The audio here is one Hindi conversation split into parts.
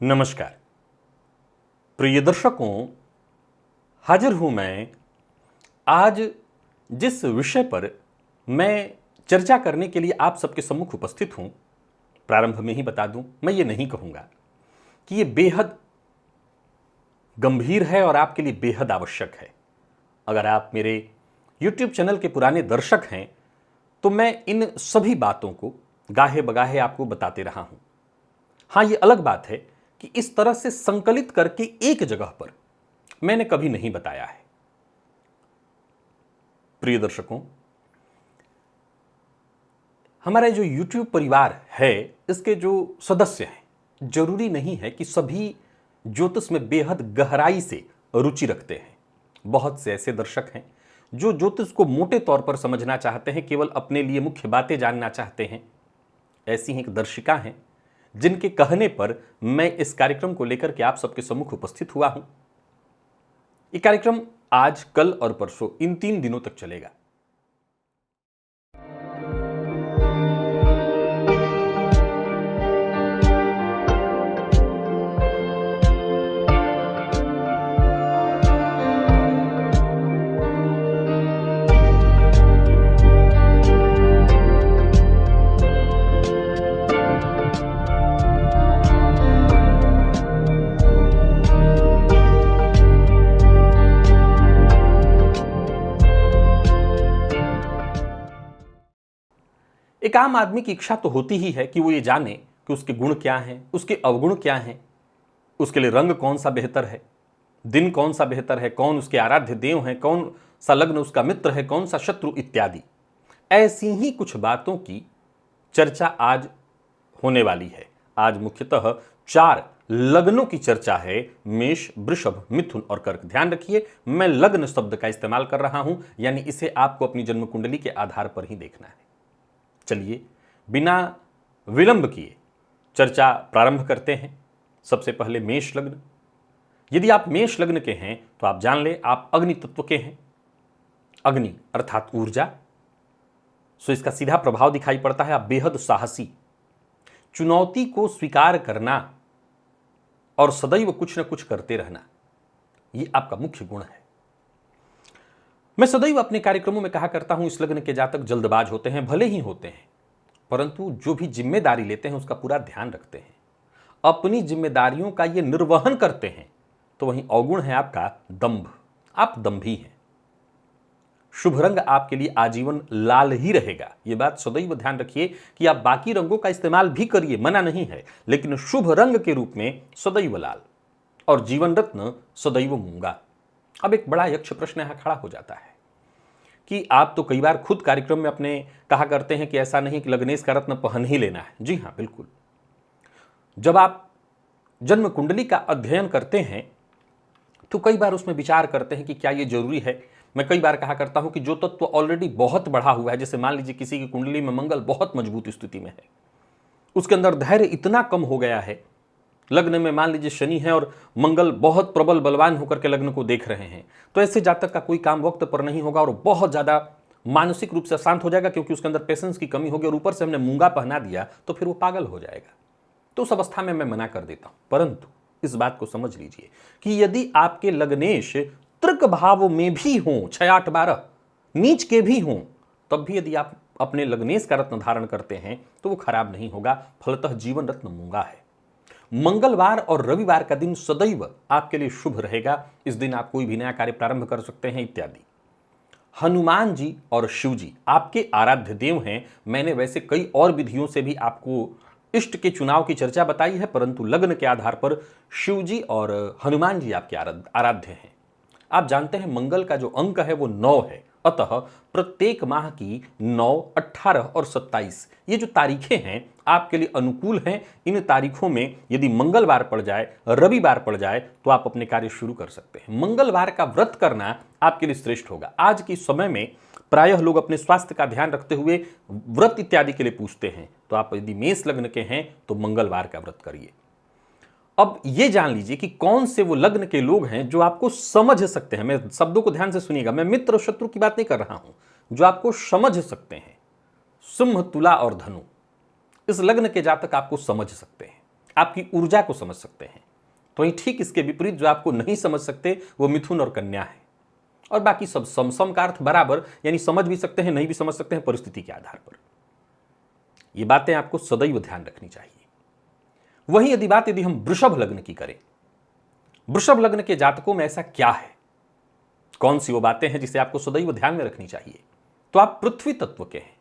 नमस्कार प्रिय दर्शकों, हाजिर हूं मैं आज जिस विषय पर मैं चर्चा करने के लिए आप सबके सम्मुख उपस्थित हूं। प्रारंभ में ही बता दूं, मैं ये नहीं कहूंगा कि ये बेहद गंभीर है और आपके लिए बेहद आवश्यक है। अगर आप मेरे YouTube चैनल के पुराने दर्शक हैं तो मैं इन सभी बातों को गाहे बगाहे आपको बताते रहा हूं। हां, ये अलग बात है कि इस तरह से संकलित करके एक जगह पर मैंने कभी नहीं बताया है। प्रिय दर्शकों, हमारा जो YouTube परिवार है, इसके जो सदस्य हैं, जरूरी नहीं है कि सभी ज्योतिष में बेहद गहराई से रुचि रखते हैं। बहुत से ऐसे दर्शक हैं जो ज्योतिष को मोटे तौर पर समझना चाहते हैं, केवल अपने लिए मुख्य बातें जानना चाहते हैं। ऐसी ही एक दर्शिका हैं जिनके कहने पर मैं इस कार्यक्रम को लेकर के आप सबके सम्मुख उपस्थित हुआ हूं। ये कार्यक्रम आज, कल और परसों, इन 3 दिनों तक चलेगा। एक आम आदमी की इच्छा तो होती ही है कि वो ये जाने कि उसके गुण क्या हैं, उसके अवगुण क्या हैं, उसके लिए रंग कौन सा बेहतर है, दिन कौन सा बेहतर है, कौन उसके आराध्य देव हैं, कौन सा लग्न उसका मित्र है, कौन सा शत्रु, इत्यादि। ऐसी ही कुछ बातों की चर्चा आज होने वाली है। आज मुख्यतः 4 लग्नों की चर्चा है, मेष, वृषभ, मिथुन और कर्क। ध्यान रखिए, मैं लग्न शब्द का इस्तेमाल कर रहा हूं, यानी इसे आपको अपनी जन्म कुंडली के आधार पर ही देखना है। चलिए बिना विलंब किए चर्चा प्रारंभ करते हैं। सबसे पहले मेष लग्न। यदि आप मेष लग्न के हैं तो आप जान लें आप अग्नि तत्व के हैं। अग्नि अर्थात ऊर्जा, सो इसका सीधा प्रभाव दिखाई पड़ता है। आप बेहद साहसी, चुनौती को स्वीकार करना और सदैव कुछ न कुछ करते रहना, यह आपका मुख्य गुण है। मैं सदैव अपने कार्यक्रमों में कहा करता हूं, इस लग्न के जातक जल्दबाज होते हैं, भले ही होते हैं, परंतु जो भी जिम्मेदारी लेते हैं उसका पूरा ध्यान रखते हैं, अपनी जिम्मेदारियों का ये निर्वहन करते हैं। तो वहीं अवगुण है आपका दंभ, आप दंभी हैं। शुभ रंग आपके लिए आजीवन लाल ही रहेगा। यह बात सदैव ध्यान रखिए कि आप बाकी रंगों का इस्तेमाल भी करिए, मना नहीं है, लेकिन शुभ रंग के रूप में सदैव लाल, और जीवन रत्न सदैव मूंगा। अब एक बड़ा यक्ष प्रश्न यहां खड़ा हो जाता है कि आप तो कई बार खुद कार्यक्रम में अपने कहा करते हैं कि ऐसा नहीं कि लग्नेश का रत्न पहन ही लेना है। जी हां, बिल्कुल। जब आप जन्म कुंडली का अध्ययन करते हैं तो कई बार उसमें विचार करते हैं कि क्या यह जरूरी है। मैं कई बार कहा करता हूं कि जो तत्व ऑलरेडी बहुत बढ़ा हुआ है, जैसे मान लीजिए किसी की कुंडली में मंगल बहुत मजबूत स्थिति में है, उसके अंदर धैर्य इतना कम हो गया है, लग्न में मान लीजिए शनि है और मंगल बहुत प्रबल बलवान होकर के लग्न को देख रहे हैं, तो ऐसे जातक का कोई काम वक्त पर नहीं होगा और बहुत ज्यादा मानसिक रूप से अशांत हो जाएगा, क्योंकि उसके अंदर पेशेंस की कमी होगी और ऊपर से हमने मूंगा पहना दिया तो फिर वो पागल हो जाएगा। तो उस अवस्था में मैं मना कर देता हूं। परंतु इस बात को समझ लीजिए कि यदि आपके लग्नेश तृक भाव में भी हों, 6, 8, 12 नीच के भी हों, तब भी यदि आप अपने लग्नेश का रत्न धारण करते हैं तो वो खराब नहीं होगा। फलतः जीवन रत्न मूंगा है। मंगलवार और रविवार का दिन सदैव आपके लिए शुभ रहेगा। इस दिन आप कोई भी नया कार्य प्रारंभ कर सकते हैं, इत्यादि। हनुमान जी और शिव जी आपके आराध्य देव हैं। मैंने वैसे कई और विधियों से भी आपको इष्ट के चुनाव की चर्चा बताई है, परंतु लग्न के आधार पर शिव जी और हनुमान जी आपके आराध्य हैं। आप जानते हैं मंगल का जो अंक है वो 9 है, अतः प्रत्येक माह की 9, 18 और 27 ये जो तारीखें हैं आपके लिए अनुकूल हैं। इन तारीखों में यदि मंगलवार पड़ जाए, रविवार पड़ जाए, तो आप अपने कार्य शुरू कर सकते हैं। मंगलवार का व्रत करना आपके लिए श्रेष्ठ होगा। आज के समय में प्रायः लोग अपने स्वास्थ्य का ध्यान रखते हुए व्रत इत्यादि के लिए पूछते हैं, तो आप यदि मेष लग्न के हैं तो मंगलवार का व्रत करिए। अब ये जान लीजिए कि कौन से वो लग्न के लोग हैं जो आपको समझ सकते हैं। मैं शब्दों को ध्यान से सुनिएगा, मैं मित्र और शत्रु की बात नहीं कर रहा हूं, जो आपको समझ सकते हैं। सिंह, तुला और धनु, इस लग्न के जातक आपको समझ सकते हैं। आपकी ऊर्जा को समझ सकते हैं। तो वहीं ठीक इसके विपरीत जो आपको नहीं समझ सकते वो मिथुन और कन्या है। और बाकी सब सम का अर्थ बराबर, यानी समझ भी सकते हैं, नहीं भी समझ सकते हैं परिस्थिति के आधार पर। ये बातें आपको सदैव ध्यान रखनी चाहिए। वहीं यदि हम वृषभ लग्न की करें, वृषभ लग्न के जातकों में ऐसा क्या है, कौन सी वो बातें हैं जिसे आपको सदैव ध्यान में रखनी चाहिए? तो आप पृथ्वी तत्व के हैं,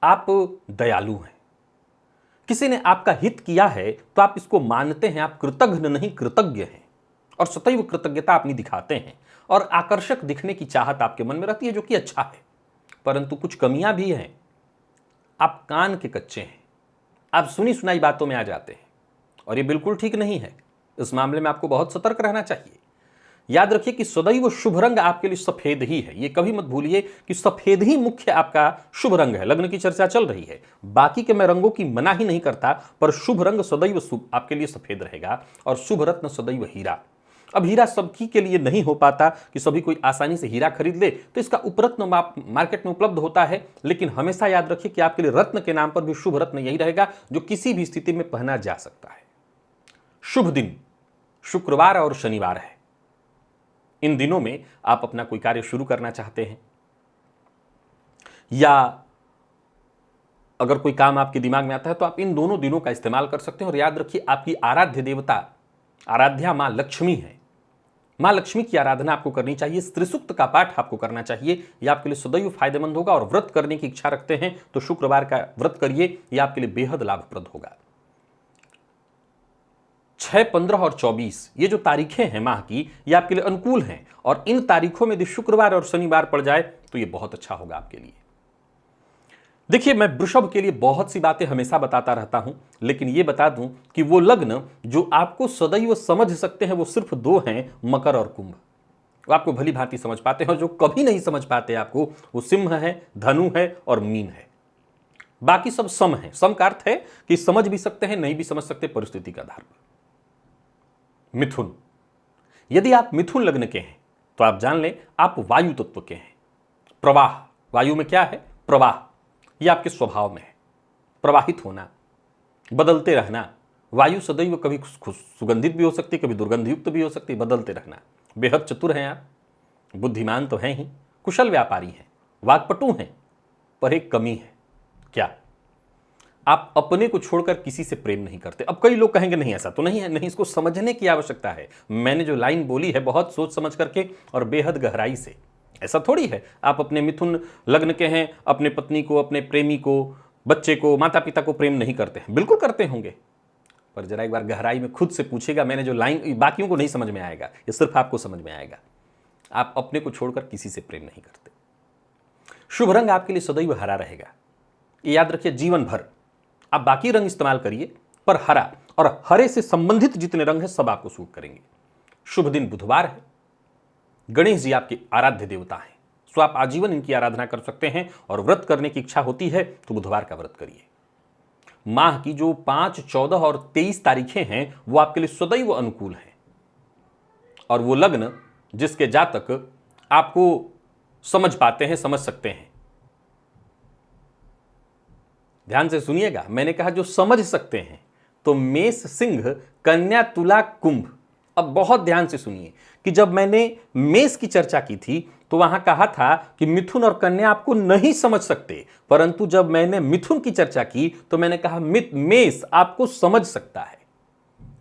आप दयालु हैं, किसी ने आपका हित किया है तो आप इसको मानते हैं, आप कृतज्ञ नहीं कृतज्ञ हैं और सदैव कृतज्ञता अपनी दिखाते हैं और आकर्षक दिखने की चाहत आपके मन में रहती है, जो कि अच्छा है। परंतु कुछ कमियां भी हैं, आप कान के कच्चे हैं, आप सुनी सुनाई बातों में आ जाते हैं और ये बिल्कुल ठीक नहीं है। इस मामले में आपको बहुत सतर्क रहना चाहिए। याद रखिए कि सदैव शुभ रंग आपके लिए सफेद ही है। ये कभी मत भूलिए कि सफेद ही मुख्य आपका शुभ रंग है। लग्न की चर्चा चल रही है, बाकी के मैं रंगों की मना ही नहीं करता, पर शुभ रंग सदैव शुभ आपके लिए सफेद रहेगा और शुभ रत्न सदैव हीरा। अब हीरा सबकी के लिए नहीं हो पाता कि सभी कोई आसानी से हीरा खरीद ले, तो इसका उपरत्न मार्केट में उपलब्ध होता है। लेकिन हमेशा याद रखिए कि आपके लिए रत्न के नाम पर भी शुभ रत्न यही रहेगा जो किसी भी स्थिति में पहना जा सकता है। शुभ दिन शुक्रवार और शनिवार है। इन दिनों में आप अपना कोई कार्य शुरू करना चाहते हैं या अगर कोई काम आपके दिमाग में आता है तो आप इन दोनों दिनों का इस्तेमाल कर सकते हैं। और याद रखिए आपकी आराध्य देवता आराध्या मां लक्ष्मी है। मां लक्ष्मी की आराधना आपको करनी चाहिए, स्त्री सूक्त का पाठ आपको करना चाहिए। यह आपके लिए सदैव फायदेमंद होगा। और व्रत करने की इच्छा रखते हैं तो शुक्रवार का व्रत करिए, यह आपके लिए बेहद लाभप्रद होगा। 6, 15 और 24 ये जो तारीखें हैं माह की, ये आपके लिए अनुकूल हैं। और इन तारीखों में यदि शुक्रवार और शनिवार पड़ जाए तो ये बहुत अच्छा होगा आपके लिए। देखिए, मैं वृषभ के लिए बहुत सी बातें हमेशा बताता रहता हूं, लेकिन ये बता दूं कि वो लग्न जो आपको सदैव समझ सकते हैं वो सिर्फ 2 हैं, मकर और कुंभ। वो आपको भली भांति समझ पाते हैं। और जो कभी नहीं समझ पाते आपको, वो सिंह है, धनु है और मीन है। बाकी सब सम है। सम का अर्थ है कि समझ भी सकते हैं, नहीं भी समझ सकते परिस्थिति के आधार पर। मिथुन, यदि आप मिथुन लग्न के हैं तो आप जान लें आप वायु तत्व के हैं। प्रवाह, वायु में क्या है? प्रवाह। यह आपके स्वभाव में है, प्रवाहित होना, बदलते रहना। वायु सदैव कभी सुगंधित भी हो सकती, कभी दुर्गंधयुक्त भी हो सकती, बदलते रहना। बेहद चतुर हैं आप, बुद्धिमान तो हैं ही, कुशल व्यापारी हैं, वाक्पटु हैं, पर एक कमी है। क्या? आप अपने को छोड़कर किसी से प्रेम नहीं करते। अब कई लोग कहेंगे नहीं ऐसा तो नहीं है, नहीं, इसको समझने की आवश्यकता है। मैंने जो लाइन बोली है बहुत सोच समझ करके और बेहद गहराई से। ऐसा थोड़ी है आप अपने मिथुन लग्न के हैं, अपने पत्नी को, अपने प्रेमी को, बच्चे को, माता पिता को प्रेम नहीं करते हैं। बिल्कुल करते होंगे, पर जरा एक बार गहराई में खुद से पूछेगा। मैंने जो लाइन, बाकियों को नहीं समझ में आएगा, ये सिर्फ आपको समझ में आएगा। आप अपने को छोड़कर किसी से प्रेम नहीं करते। शुभ रंग आपके लिए सदैव हरा रहेगा, ये याद रखिए जीवन भर। आप बाकी रंग इस्तेमाल करिए, पर हरा और हरे से संबंधित जितने रंग हैं सब आपको सूट करेंगे। शुभ दिन बुधवार है। गणेश जी आपके आराध्य देवता हैं, सो आप आजीवन इनकी आराधना कर सकते हैं। और व्रत करने की इच्छा होती है तो बुधवार का व्रत करिए। माह की जो 5, 14 और 23 तारीखें हैं वो आपके लिए सदैव अनुकूल हैं। और वो लग्न जिसके जातक आपको समझ पाते हैं, समझ सकते हैं। ध्यान से सुनिएगा, मैंने कहा जो समझ सकते हैं, तो मेष, सिंह, कन्या, तुला, कुंभ। अब बहुत ध्यान से सुनिए कि जब मैंने मेष की चर्चा की थी तो वहां कहा था कि मिथुन और कन्या आपको नहीं समझ सकते, परंतु जब मैंने मिथुन की चर्चा की तो मैंने कहा मेष आपको समझ सकता है।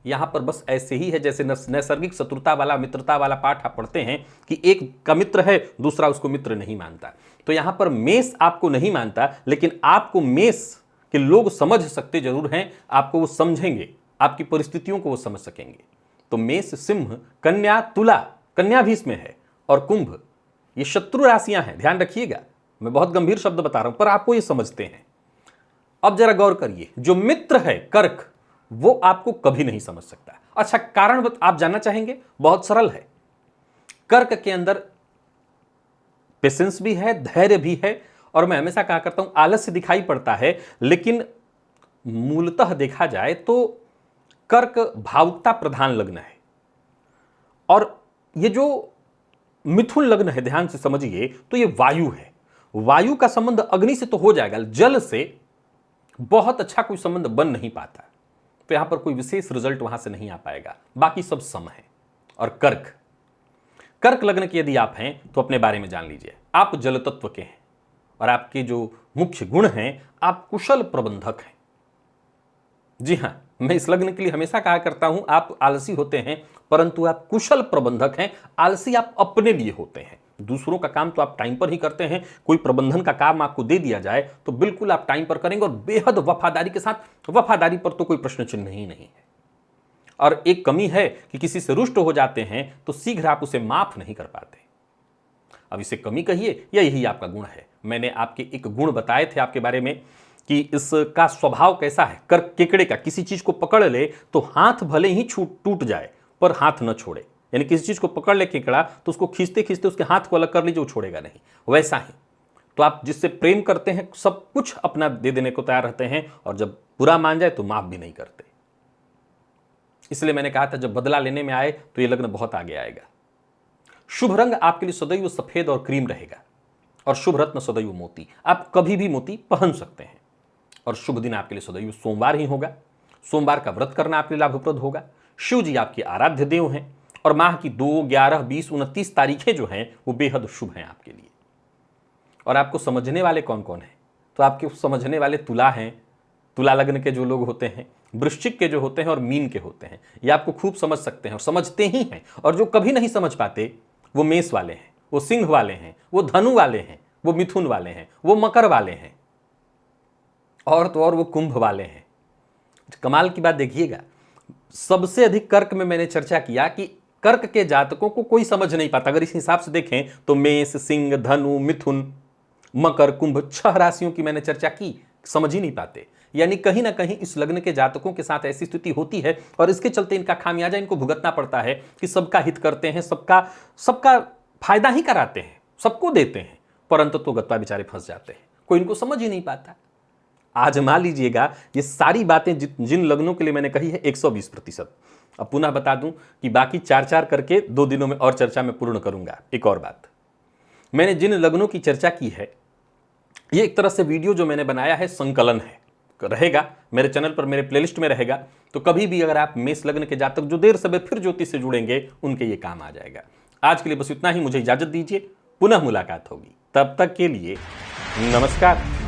यहां पर बस ऐसे ही है जैसे नैसर्गिक शत्रुता वाला, मित्रता वाला पाठ आप पढ़ते हैं कि एक का मित्र है, दूसरा उसको मित्र नहीं मानता। तो यहां पर मेष आपको नहीं मानता, लेकिन आपको मेष के लोग समझ सकते जरूर हैं। आपको वो समझेंगे, आपकी परिस्थितियों को वो समझ सकेंगे। तो मेष, सिंह, कन्या, तुला, कन्या भी इसमें है, और कुंभ, ये शत्रु राशियां हैं। ध्यान रखिएगा, मैं बहुत गंभीर शब्द बता रहा हूं, पर आपको ये समझते हैं। अब जरा गौर करिए, जो मित्र है कर्क, वो आपको कभी नहीं समझ सकता। अच्छा, कारण आप जानना चाहेंगे? बहुत सरल है। कर्क के अंदर पेशेंस भी है, धैर्य भी है, और मैं हमेशा कहा करता हूं आलस्य दिखाई पड़ता है, लेकिन मूलतः देखा जाए तो कर्क भावुकता प्रधान लग्न है। और ये जो मिथुन लग्न है, ध्यान से समझिए, तो ये वायु है। वायु का संबंध अग्नि से तो हो जाएगा, जल से बहुत अच्छा कोई संबंध बन नहीं पाता। तो यहां पर कोई विशेष रिजल्ट वहां से नहीं आ पाएगा, बाकी सब सम है। और कर्क, कर्क लग्न के यदि आप हैं तो अपने बारे में जान लीजिए, आप जल तत्व के हैं और आपके जो मुख्य गुण हैं, आप कुशल प्रबंधक हैं। जी हां, मैं इस लग्न के लिए हमेशा कहा करता हूं, आप आलसी होते हैं परंतु आप कुशल प्रबंधक हैं। आलसी आप अपने लिए होते हैं, दूसरों का काम तो आप टाइम पर ही करते हैं। कोई प्रबंधन का काम आपको दे दिया जाए तो बिल्कुल आप टाइम पर करेंगे और बेहद वफादारी के साथ। वफादारी पर तो कोई प्रश्न चिन्ह ही नहीं है। और एक कमी है कि किसी से रुष्ट हो जाते हैं तो शीघ्र आप उसे माफ नहीं कर पाते। अब इसे कमी कहिए या यही आपका गुण है। मैंने आपके एक गुण बताए थे आपके बारे में कि इसका स्वभाव कैसा है। कर्क केकड़े का किसी चीज को पकड़ ले तो हाथ भले ही टूट जाए पर हाथ न छोड़े, यानी किसी चीज को पकड़ ले केकड़ा तो उसको खींचते खींचते उसके हाथ को अलग कर लीजिए, वो छोड़ेगा नहीं। वैसा ही तो आप जिससे प्रेम करते हैं सब कुछ अपना दे देने को तैयार रहते हैं, और जब बुरा मान जाए तो माफ भी नहीं करते। इसलिए मैंने कहा था जब बदला लेने में आए तो ये लग्न बहुत आगे आएगा। शुभ रंग आपके लिए सदैव सफेद और क्रीम रहेगा, और शुभ रत्न सदैव मोती। आप कभी भी मोती पहन सकते हैं। और शुभ दिन आपके लिए सदैव सोमवार ही होगा। सोमवार का व्रत करना आपके लिए लाभप्रद होगा। शिव जी आपके आराध्य देव हैं, और माह की 2, 11, 20, 29 तारीखें जो हैं वो बेहद शुभ हैं आपके लिए। और आपको समझने वाले कौन कौन हैं? तो आपके समझने वाले तुला हैं, तुला लग्न के जो लोग होते हैं, वृश्चिक के जो होते हैं और मीन के होते हैं। ये आपको खूब समझ सकते हैं और समझते ही हैं। और जो कभी नहीं समझ पाते वो मेष वाले हैं, वो सिंह वाले हैं, वो धनु वाले हैं, वो मिथुन वाले हैं, वो मकर वाले हैं, और तो और वो कुंभ वाले हैं। कमाल की बात देखिएगा, सबसे अधिक कर्क में मैंने चर्चा किया कि कर्क के जातकों को कोई समझ नहीं पाता। अगर इस हिसाब से देखें तो मेष, सिंह, धनु, मिथुन, मकर, कुंभ, 6 राशियों की मैंने चर्चा की, समझ ही नहीं पाते। यानी कहीं ना कहीं इस लग्न के जातकों के साथ ऐसी स्थिति होती है, और इसके चलते इनका खामियाजा इनको भुगतना पड़ता है कि सबका हित करते हैं, सबका फायदा ही कराते हैं, सबको देते हैं, परंतु तो गत्वा बेचारे फंस जाते हैं। कोई इनको समझ ही नहीं पाता। आजमा लीजिएगा ये सारी बातें जिन लग्नों के लिए मैंने कही है 120%। अब पुनः बता दूं कि बाकी 4-4 करके 2 दिनों में और चर्चा में पूर्ण करूंगा। एक और बात, मैंने जिन लग्नों की चर्चा की है ये एक तरह से वीडियो जो मैंने बनाया है संकलन है, रहेगा मेरे चैनल पर, मेरे प्लेलिस्ट में रहेगा। तो कभी भी अगर आप मेष लग्न के जातक जो देर सवेर फिर ज्योतिष से जुड़ेंगे उनके ये काम आ जाएगा। आज के लिए बस इतना ही, मुझे इजाजत दीजिए, पुनः मुलाकात होगी। तब तक के लिए नमस्कार।